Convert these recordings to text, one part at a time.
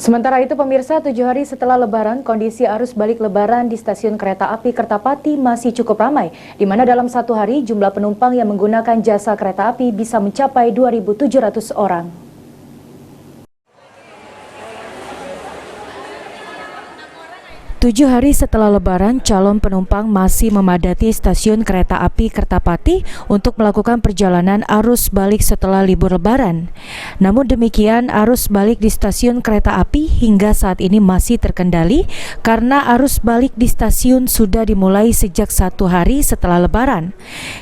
Sementara itu pemirsa, 7 hari setelah Lebaran, kondisi arus balik Lebaran di stasiun kereta api Kertapati masih cukup ramai, di mana dalam satu hari jumlah penumpang yang menggunakan jasa kereta api bisa mencapai 2.700 orang. 7 hari setelah Lebaran, calon penumpang masih memadati stasiun kereta api Kertapati untuk melakukan perjalanan arus balik setelah libur Lebaran. Namun demikian, arus balik di stasiun kereta api hingga saat ini masih terkendali karena arus balik di stasiun sudah dimulai sejak 1 hari setelah Lebaran.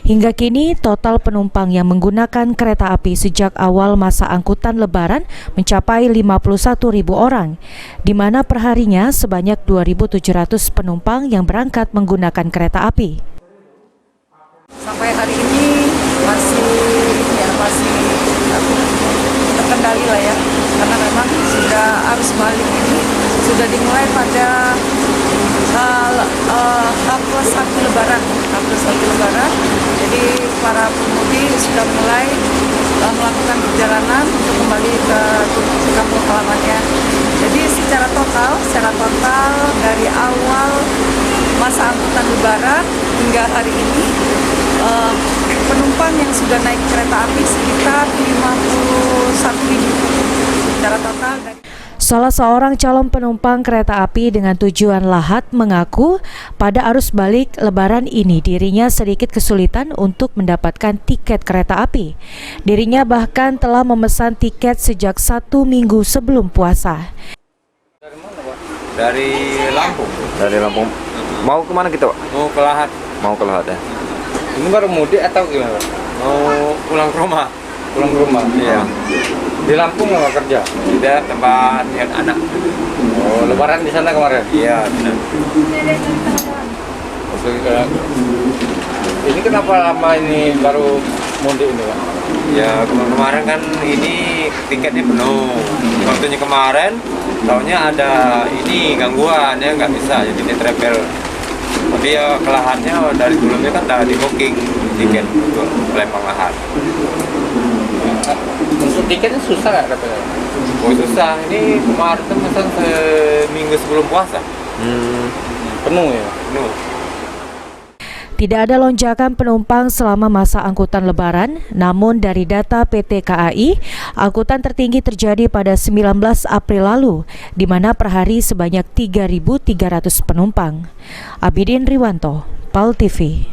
Hingga kini, total penumpang yang menggunakan kereta api sejak awal masa angkutan Lebaran mencapai 51.000 orang, di mana perharinya sebanyak 2.700 penumpang yang berangkat menggunakan kereta api. Sampai hari ini masih terkendali lah ya, karena memang sudah arus balik ini sudah dimulai pada H+1 Lebaran. Jadi para pemudik sudah mulai melakukan perjalanan untuk kembali ke kampung halamannya. Jadi secara total dari awal masa angkutan Lebaran hingga hari ini penumpang yang sudah naik kereta api sekitar 51.000 secara total. Salah seorang calon penumpang kereta api dengan tujuan Lahat mengaku pada arus balik Lebaran ini dirinya sedikit kesulitan untuk mendapatkan tiket kereta api. Dirinya bahkan telah memesan tiket sejak 1 minggu sebelum puasa. Dari mana, Pak? Dari Lampung. Dari Lampung. Mau kemana kita, Pak? Mau ke Lahat. Mau ke Lahat ya? Ini baru mudik atau gimana, Pak? Mau pulang ke rumah. Iya. Di Lampung nggak kerja? Tidak, tempat lihat anak. Oh, Lebaran di sana kemarin? Iya, benar. Ini kenapa lama ini baru mudik ini, Pak? Ya, kemarin kan ini tiketnya penuh. Waktunya kemarin, tahunya ada ini gangguan, ya nggak bisa, jadi ini travel. Tapi ya kelahannya dari sebelumnya kan udah di booking tiket untuk Lembang Lahat. Untuk tiketnya susah nggak katanya? Oh susah, ini kemarin tuh pesan seminggu sebelum puasa. Penuh ya? Penuh. Tidak ada lonjakan penumpang selama masa angkutan Lebaran, namun dari data PT KAI, angkutan tertinggi terjadi pada 19 April lalu, di mana per hari sebanyak 3.300 penumpang. Abidin Riwanto, PAL TV.